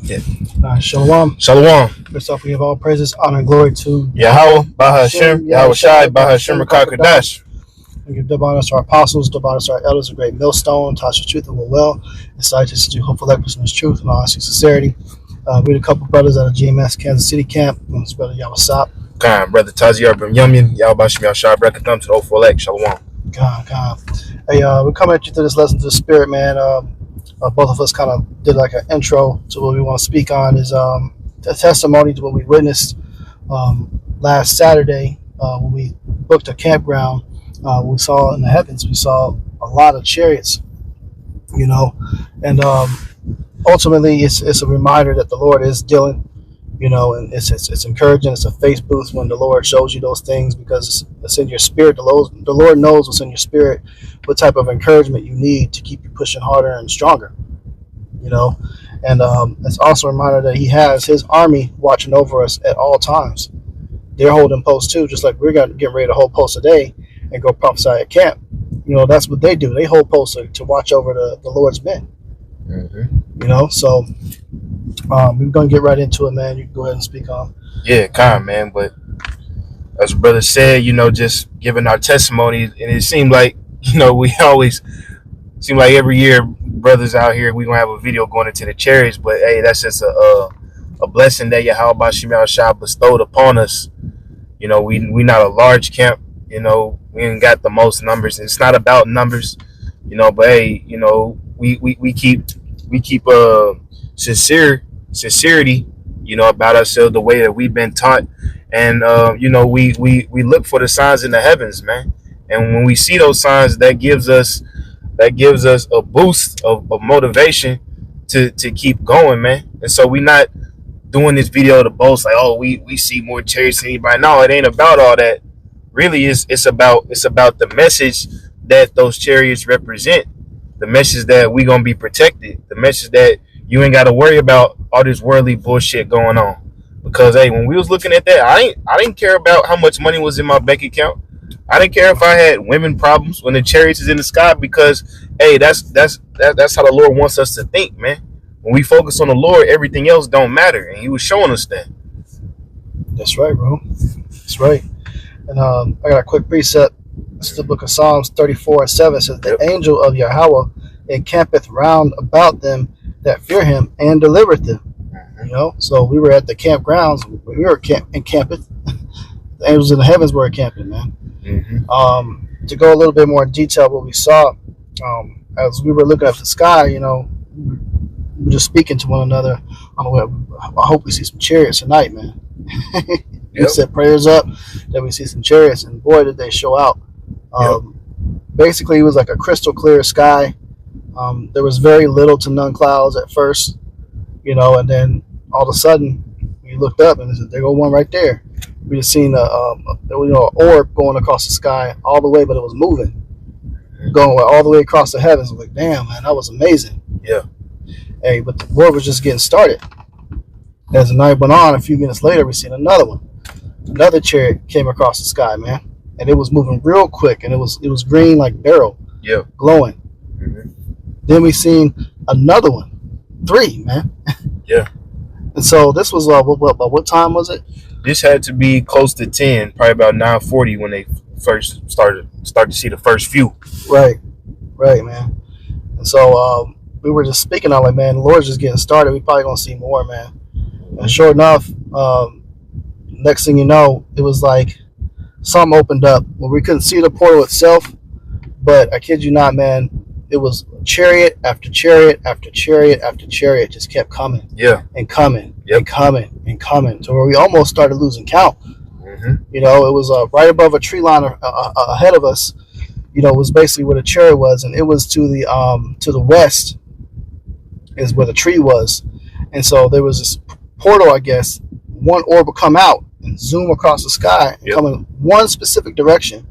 Yeah. Shalom. Shalom. First off, we have all praises, honor, and glory to Yahweh, Bahashem, Yahweh Shai, Bahashem, Rakakadash. We give double honor to our apostles, double honor to our elders, a great millstone, Tasha truth and will well, and scientists to hopeful lepers in his truth and honesty and sincerity. We had a couple brothers out of GMS Kansas City camp. His brother Yahweh Sop. Khan, brother Taziar Brim Yumyan, Yahweh Bashem, Yahweh Shai, Brekathum to the hopeful elect. Shalom. Khan. Hey, we're coming at you through this lesson to the spirit, man. Both of us kind of did like an intro to what we want to speak on is a testimony to what we witnessed last Saturday when we booked a campground. We saw in the heavens, we saw a lot of chariots, and ultimately it's a reminder that the Lord is dealing, and it's encouraging. It's a faith boost when the Lord shows you those things because it's in your spirit. The Lord knows what's in your spirit, what type of encouragement you need to keep you pushing harder and stronger, and it's also a reminder that He has His army watching over us at all times. They're holding posts too, just like we're getting ready to hold posts today and go prophesy at camp. That's what they do. They hold posts to watch over the Lord's men. Mm-hmm. So we're going to get right into it, man. You can go ahead and speak on. Yeah, Khan, man. But as brother said, just giving our testimony, and it seemed like, we always seem like every year brothers out here, we're going to have a video going into the chariots, but hey, that's just a blessing that Yahweh Bashem Yahweh Shai bestowed upon us. We not a large camp, we ain't got the most numbers. It's not about numbers, but hey, we keep sincerity, about ourselves the way that we've been taught. And we look for the signs in the heavens, man. And when we see those signs, that gives us a boost of motivation to keep going, man. And so we not doing this video to boast like, oh, we see more chariots than anybody. No, it ain't about all that. Really, it's about the message that those chariots represent, the message that we gonna be protected, the message that you ain't got to worry about all this worldly bullshit going on. Because hey, when we was looking at that, I didn't care about how much money was in my bank account. I didn't care if I had women problems when the chariots is in the sky, because hey, that's how the Lord wants us to think, man. When we focus on the Lord, everything else don't matter, and He was showing us that. That's right, bro. That's right. And I got a quick precept. This is the book of Psalms 34:7. It says, the angel of Yahweh encampeth round about them that fear Him and delivereth them. So we were at the campgrounds. We were encamping. The angels in the heavens were encamping, man. Mm-hmm. To go a little bit more in detail, what we saw as we were looking at the sky, we were just speaking to one another on the way. I hope we see some chariots tonight, man. We set prayers up that we see some chariots, and boy, did they show out. Basically, it was like a crystal clear sky. There was very little to none clouds at first, and then all of a sudden, we looked up and there go one right there. We just seen an orb going across the sky all the way, but it was moving, going all the way across the heavens. I'm like, damn, man, that was amazing. Yeah. Hey, but the war was just getting started. As the night went on, a few minutes later, we seen another one. Another chariot came across the sky, man, and it was moving real quick, and it was green like beryl, glowing. Mm-hmm. Then we seen another one, 3, man. Yeah. And so this was what time was it? This had to be close to 10, probably about 9:40 when they first started to see the first few. Right, man. And so we were just speaking on like, man, the Lord's just getting started. We probably gonna see more, man. And sure enough, next thing you know, it was like something opened up. Well, we couldn't see the portal itself, but I kid you not, man, it was chariot after chariot after chariot after chariot just kept coming. Yeah. And coming. Yep. And coming and coming to where we almost started losing count. Mm-hmm. It was right above a tree line ahead of us. Was basically where the chariot was, and it was to the west is where the tree was. And so there was this portal, I guess. One orb would come out and zoom across the sky and come in one specific direction.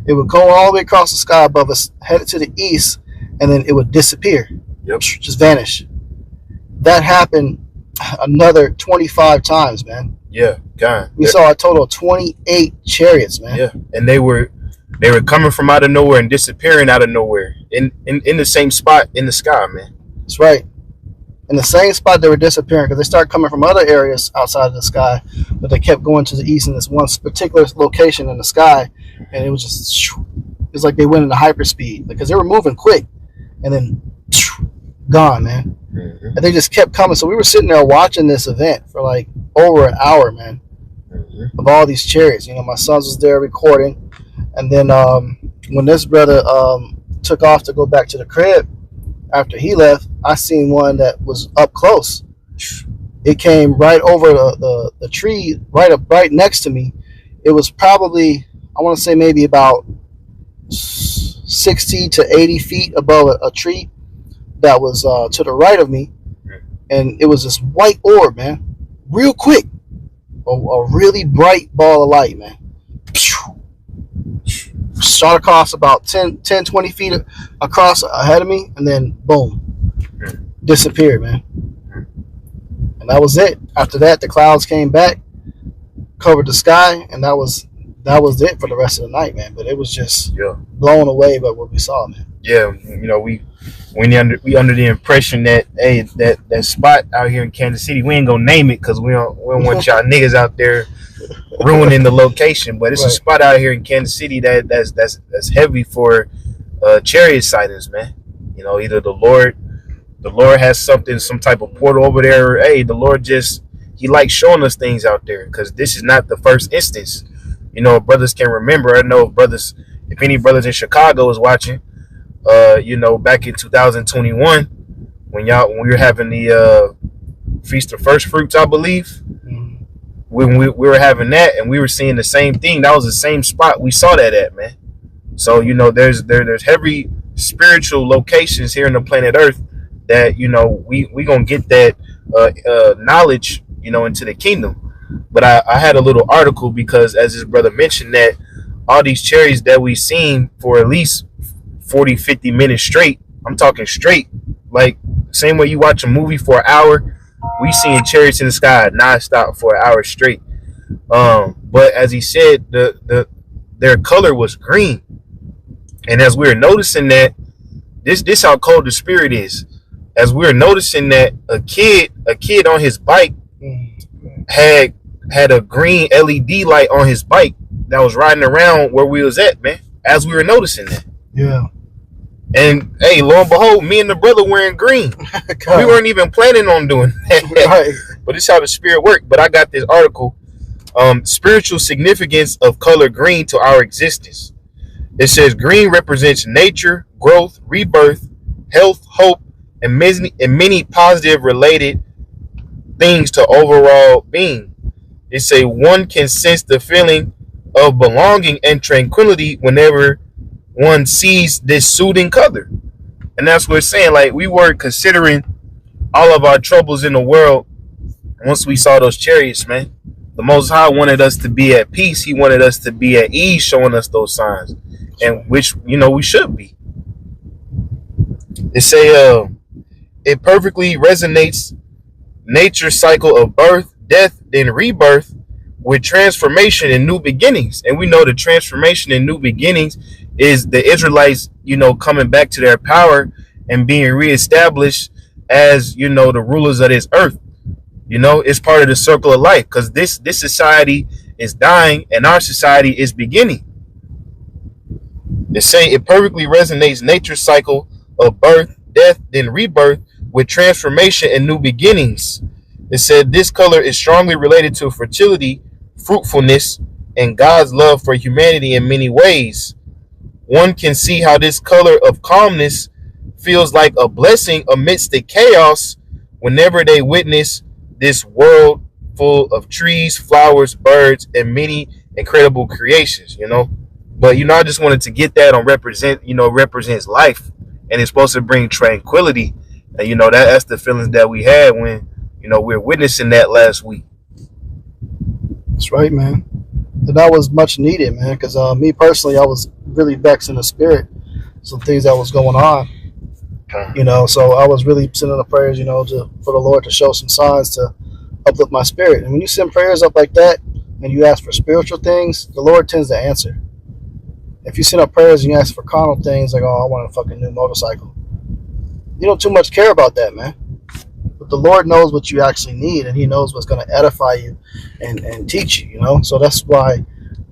It would go all the way across the sky above us, headed to the east, and then it would disappear. Just vanish. That happened another 25 times, man. Yeah, God. We saw a total of 28 chariots, man. Yeah, and they were coming from out of nowhere and disappearing out of nowhere in the same spot in the sky, man. That's right. in the same spot they were disappearing, because they started coming from other areas outside of the sky, but they kept going to the east in this one particular location in the sky, and it was just, it was like they went into hyperspeed because they were moving quick, and then gone, man. Mm-hmm. And they just kept coming. So we were sitting there watching this event for like over an hour, man, of all these chariots. You know, my sons was there recording, and then when this brother took off to go back to the crib after he left, I seen one that was up close. It came right over the tree, right next to me. It was probably, I want to say maybe about 60 to 80 feet above a tree that was to the right of me, and it was this white orb, man, real quick, a really bright ball of light, man. Shot across about 10, 20 feet across ahead of me, and then boom, disappeared, man. And that was it. After that, the clouds came back, covered the sky, and that was it for the rest of the night, man. But it was just blown away by what we saw, man. Yeah, you know, we under the impression that, hey, that spot out here in Kansas City, we ain't gonna name it because we don't want y'all niggas out there ruining the location. But it's a spot out here in Kansas City that's heavy for chariot sightings, man. You know, either the Lord has some type of portal over there, or hey, the Lord he likes showing us things out there, because this is not the first instance. You know, brothers can remember. I know if any brothers in Chicago is watching, you know, back in 2021, when we were having the Feast of First Fruits, I believe, when we were having that, and we were seeing the same thing. That was the same spot we saw that at, man. So, you know, there's heavy spiritual locations here on the planet Earth that, you know, we gonna get that knowledge, you know, into the kingdom. But I had a little article, because as his brother mentioned, that all these chariots that we seen for at least 40, 50 minutes straight, I'm talking straight, like same way you watch a movie for an hour, we seeing chariots in the sky nonstop for an hour straight. But as he said, their color was green. And as we were noticing that, this how cold the spirit is. As we were noticing that a kid on his bike had a green LED light on his bike that was riding around where we was at, man, as we were noticing that. Yeah. And hey, lo and behold, me and the brother wearing green. We weren't even planning on doing that. Right. But it's how the spirit worked. But I got this article, spiritual significance of color green to our existence. It says green represents nature, growth, rebirth, health, hope, and many positive related things to overall being. It say one can sense the feeling of belonging and tranquility whenever one sees this soothing color. And that's what it's saying. Like, we were considering all of our troubles in the world once we saw those chariots, man. The Most High wanted us to be at peace. He wanted us to be at ease, showing us those signs, and which, you know, we should be. It say it perfectly resonates nature's cycle of birth, death, then rebirth with transformation and new beginnings. And we know the transformation and new beginnings is the Israelites, you know, coming back to their power and being reestablished as, you know, the rulers of this earth. You know, it's part of the circle of life, because this society is dying and our society is beginning. They say it perfectly resonates nature's cycle of birth, death, then rebirth with transformation and new beginnings. It said this color is strongly related to fertility, fruitfulness, and God's love for humanity in many ways. One can see how this color of calmness feels like a blessing amidst the chaos whenever they witness this world full of trees, flowers, birds, and many incredible creations, you know. But, you know, I just wanted to get that on represents life, and it's supposed to bring tranquility. And, you know, that's the feelings that we had when, you know, we were witnessing that last week. That's right, man. And that was much needed, man, because me personally, I was really vexed in the spirit, some things that was going on, you know, so I was really sending the prayers, you know, for the Lord to show some signs to uplift my spirit. And when you send prayers up like that and you ask for spiritual things, the Lord tends to answer. If you send up prayers and you ask for carnal things, like, oh, I want a fucking new motorcycle, you don't too much care about that, man. But the Lord knows what you actually need, and He knows what's going to edify you and teach you. You know, so that's why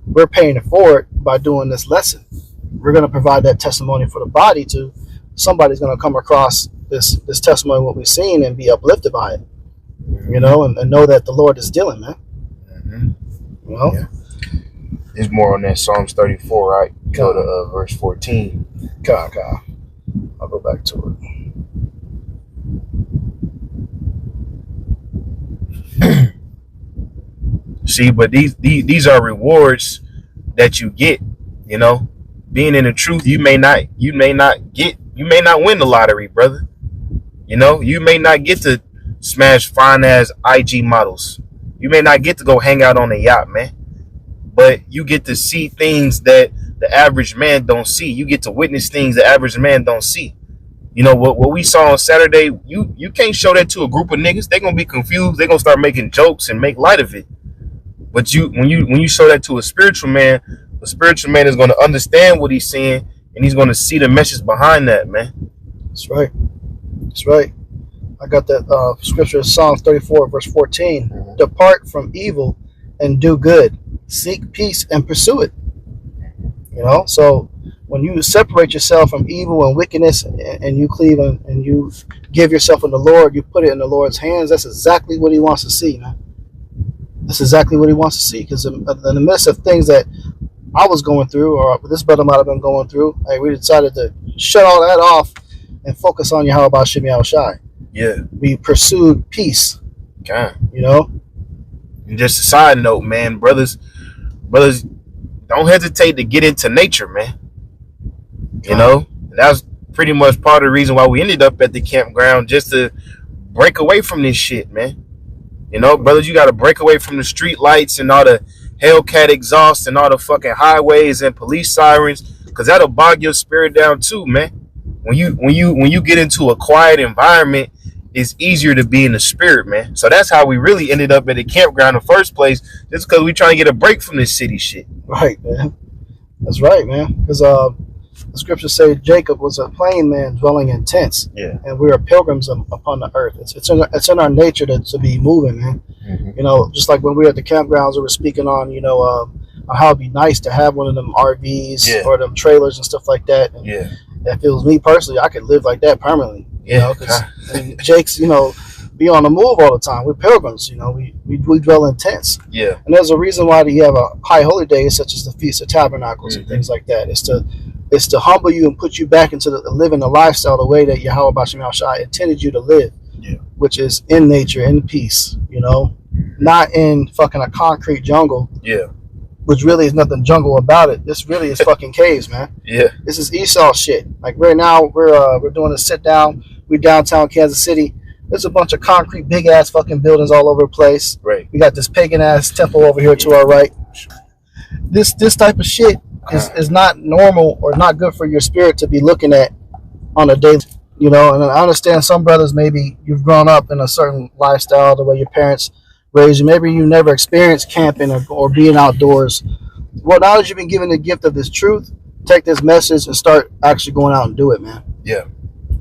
we're paying it forward by doing this lesson. We're going to provide that testimony for the body to somebody's going to come across this testimony of what we've seen and be uplifted by it. You know, and know that the Lord is dealing, man. Mm-hmm. You know, yeah. There's more on that Psalms 34, right? Go to verse 14. God. I'll go back to it. See, but these are rewards that you get. You know, being in the truth, you may not win the lottery, brother. You know, you may not get to smash fine ass IG models. You may not get to go hang out on a yacht, man. But you get to see things that the average man don't see. You get to witness things the average man don't see. You know what we saw on Saturday, you can't show that to a group of niggas. They're gonna be confused. They're gonna start making jokes and make light of it. But when you show that to a spiritual man, the spiritual man is gonna understand what he's seeing, and he's gonna see the message behind that, man. That's right. That's right. I got that scripture, Psalms 34, verse 14. Mm-hmm. Depart from evil and do good. Seek peace and pursue it. You know, so when you separate yourself from evil and wickedness, and you cleave and you give yourself in the Lord, you put it in the Lord's hands. That's exactly what He wants to see, man. That's exactly what He wants to see. Because in the midst of things that I was going through, or this brother might have been going through, we decided to shut all that off and focus on Yahweh Shem Yahushai. Yeah, we pursued peace. Okay. You know. And just a side note, man, brothers, don't hesitate to get into nature, man. You know, and that's pretty much part of the reason why we ended up at the campground, just to break away from this shit, man. You know, brothers, you got to break away from the street lights and all the Hellcat exhaust and all the fucking highways and police sirens, because that'll bog your spirit down too, man. When you get into a quiet environment, it's easier to be in the spirit, man. So that's how we really ended up at the campground in the first place, just because we trying to get a break from this city shit. Right, man. That's right, man. Because the scriptures say Jacob was a plain man dwelling in tents. Yeah. And we are pilgrims upon the earth. It's in our nature to be moving, man. Mm-hmm. You know, just like when we were at the campgrounds, we were speaking on, you know, how it'd be nice to have one of them RVs or them trailers and stuff like that. And if it was me personally, I could live like that permanently. You know, because Jake's, you know, be on the move all the time. We're pilgrims, you know. We dwell in tents. Yeah. And there's a reason why you have a high holy day, such as the Feast of Tabernacles and things like that. It's to humble you and put you back into living the lifestyle the way that Yahweh Bashem Yahushai intended you to live, which is in nature, in peace. You know, not in fucking a concrete jungle. Yeah. Which really is nothing jungle about it. This really is fucking caves, man. Yeah. This is Esau shit. Like right now, we're doing a sit down. We're downtown Kansas City. There's a bunch of concrete, big ass fucking buildings all over the place. Right. We got this pagan ass temple over here to our right. This type of shit is not normal or not good for your spirit to be looking at on a daily. You know, and I understand some brothers, maybe you've grown up in a certain lifestyle, the way your parents raised you. Maybe you never experienced camping or being outdoors. Well, now that you've been given the gift of this truth, take this message and start actually going out and do it, man. Yeah.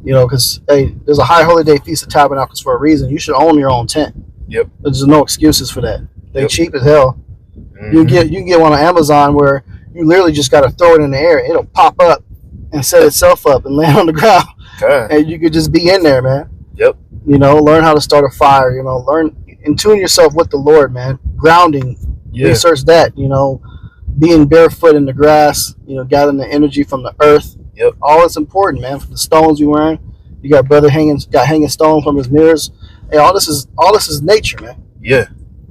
You know, because, hey, there's a high holy day Feast of Tabernacles for a reason. You should own your own tent. Yep. There's no excuses for that. They're cheap as hell. Mm-hmm. You can get one on Amazon where you literally just got to throw it in the air. It'll pop up and set itself up and land on the ground. Okay. And you could just be in there, man. Yep. You know, learn how to start a fire. You know, and tune yourself with the Lord, man. Grounding. Yeah. Research that, you know, being barefoot in the grass, you know, gathering the energy from the earth. Yep. All that's important, man. From the stones you're wearing. You got brother hanging stones from his mirrors. Hey, all this is nature, man. Yeah.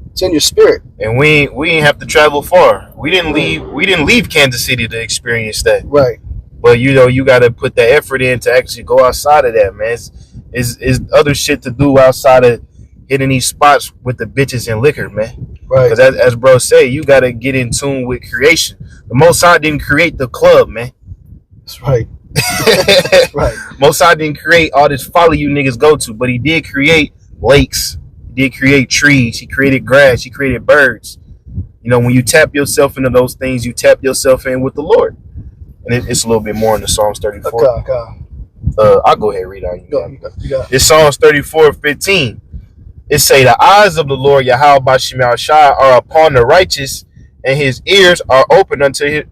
It's in your spirit. And we ain't have to travel far. We didn't leave Kansas City to experience that. Right. But you know, you gotta put the effort in to actually go outside of that, man. It's other shit to do outside of hitting these spots with the bitches and liquor, man. Right. Because as bro say, you gotta get in tune with creation. The Most High didn't create the club, man. That's right. Right. Most High didn't create all this folly you niggas go to, but he did create lakes. He did create trees. He created grass. He created birds. You know, when you tap yourself into those things, you tap yourself in with the Lord. And it's a little bit more in the Psalms 34. Okay. I'll go ahead and read out. You got It's Psalms 34:15. It say the eyes of the Lord Yahweh Bashim Shai are upon the righteous, and his ears are open unto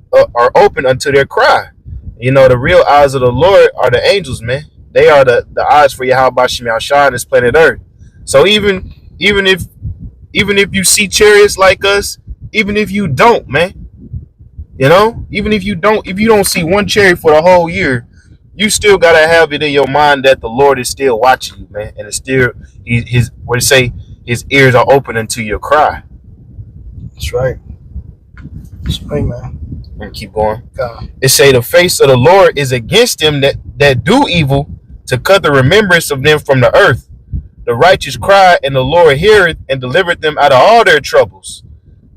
their cry. You know, the real eyes of the Lord are the angels, man. They are the eyes for Yahweh Bashim Shai on this planet Earth. So even if you see chariots like us, even if you don't, man, you know, even if you don't see one chariot for the whole year, you still gotta have it in your mind that the Lord is still watching you, man, and it's still his what it say, his ears are open unto your cry. That's right. That's right, man. And keep going. God. It say the face of the Lord is against them that do evil, to cut the remembrance of them from the earth. The righteous cry, and the Lord heareth and delivereth them out of all their troubles.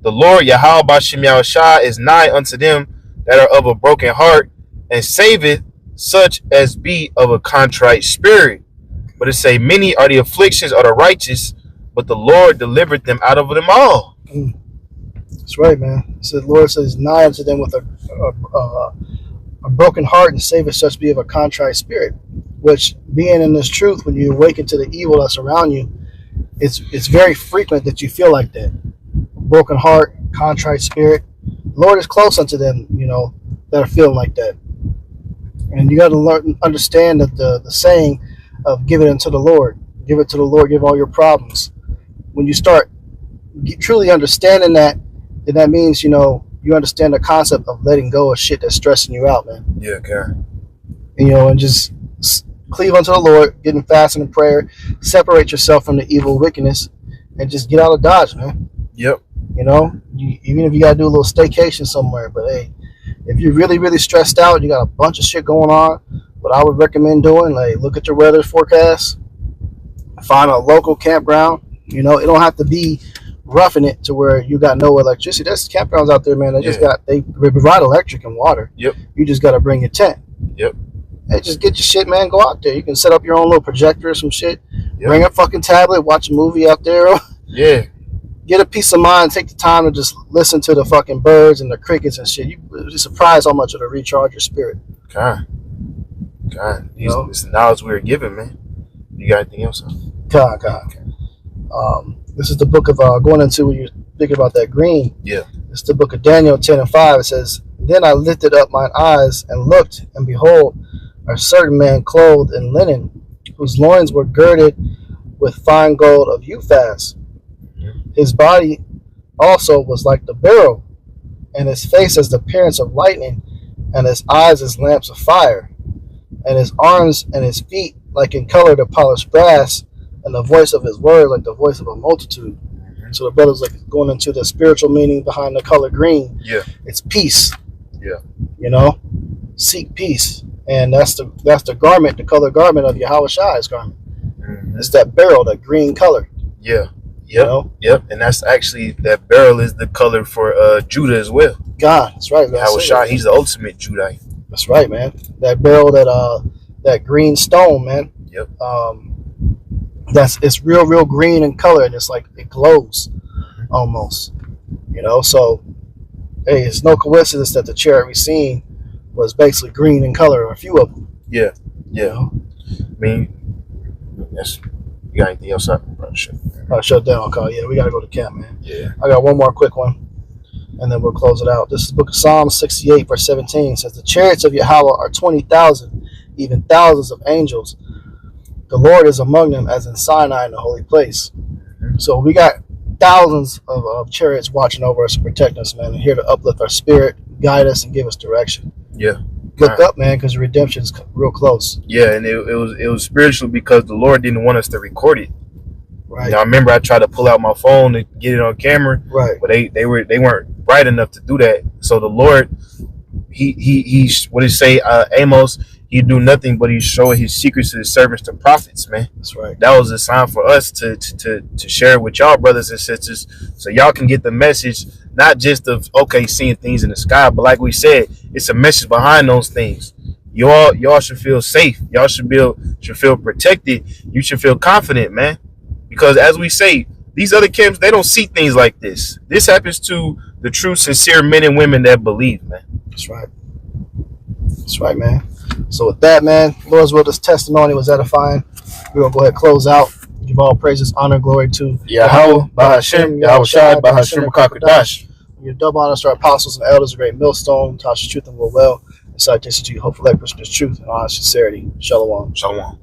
The Lord Yahweh Bashim Yahushua is nigh unto them that are of a broken heart, and saveth such as be of a contrite spirit. But it say, many are the afflictions of the righteous, but the Lord delivered them out of them all. That's right, man. So the Lord says, nigh unto them with a broken heart, and saveth such be of a contrite spirit. Which, being in this truth, when you awaken to the evil that's around you, it's very frequent that you feel like that. Broken heart, contrite spirit. The Lord is close unto them, you know, that are feeling like that. And you got to learn, understand that the saying of give it unto the Lord, give it to the Lord, give all your problems. When you start truly understanding that, then that means, you know, you understand the concept of letting go of shit that's stressing you out, man. Yeah, okay. You know, and just cleave unto the Lord, getting fasting and prayer, separate yourself from the evil wickedness, and just get out of Dodge, man. Yep. You know, even if you got to do a little staycation somewhere, but hey, if you're really, really stressed out, you got a bunch of shit going on, what I would recommend doing, like, look at your weather forecast, find a local campground. You know, it don't have to be roughing it to where you got no electricity. There's campgrounds out there, man. They provide electric and water. Yep. You just got to bring your tent. Yep. Hey, just get your shit, man. Go out there. You can set up your own little projector or some shit. Yep. Bring a fucking tablet. Watch a movie out there. Yeah. Get a peace of mind. Take the time to just listen to the fucking birds and the crickets and shit. You'd be surprised how much it'll recharge your spirit. God. It's the knowledge we were given, man. You got anything else? God. This is the book of going into when you're thinking about that green. Yeah. It's the book of Daniel 10:5. It says, "Then I lifted up mine eyes and looked, and behold, a certain man clothed in linen, whose loins were girded with fine gold of Uphaz. His body also was like the beryl, and his face as the appearance of lightning, and his eyes as lamps of fire, and his arms and his feet like in color to polished brass, and the voice of his word like the voice of a multitude." So the brother's like going into the spiritual meaning behind the color green. Yeah. It's peace. Yeah. You know, seek peace, and that's the garment, the color garment of Yahweh Shai's garment. Mm-hmm. It's that beryl, that green color. Yeah. Yep. You know? Yep. And that's actually, that beryl is the color for Judah as well. God, that's right. Yahweh Shai, he's the ultimate Judite. That's right, man. That beryl, that green stone, man. Yep. It's real green in color, and it's like it glows almost. You know, so hey, it's no coincidence that the chariot we seen was basically green in color, or a few of them. Yeah. Yeah. You know? I mean, you got anything else up? Shut down, call. Yeah, we gotta go to camp, man. Yeah. I got one more quick one, and then we'll close it out. This is the book of Psalms 68, verse 17. It says, "The chariots of Yahweh are 20,000, even thousands of angels. The Lord is among them, as in Sinai in the holy place." So we got thousands of chariots watching over us and protecting us, man, and here to uplift our spirit, guide us, and give us direction. Yeah. Look up, man, because redemption is real close. Yeah, and it was spiritual because the Lord didn't want us to record it. Right. Now, I remember I tried to pull out my phone to get it on camera, Right. but they weren't bright enough to do that. So the Lord, he what did he say? Amos, he do nothing but he showed his secrets to his servants, the prophets, man. That's right. That was a sign for us to share with y'all, brothers and sisters, so y'all can get the message, not just of seeing things in the sky, but like we said, it's a message behind those things. Y'all should feel safe. Y'all should feel protected. You should feel confident, man. Because as we say, these other camps, they don't see things like this. This happens to the true, sincere men and women that believe, man. That's right. That's right, man. So with that, man, Lord's will, this testimony was edifying. We're going to go ahead and close out. Give all praises, honor, glory to Yahweh, Bahashem, Yahweh Shai, Bahashem, Kakadash. Your double honors to our apostles and elders, a great millstone, Tasha's truth and will well, and citation to you, hopeful expression of truth and honest sincerity. Shalom. Shalom.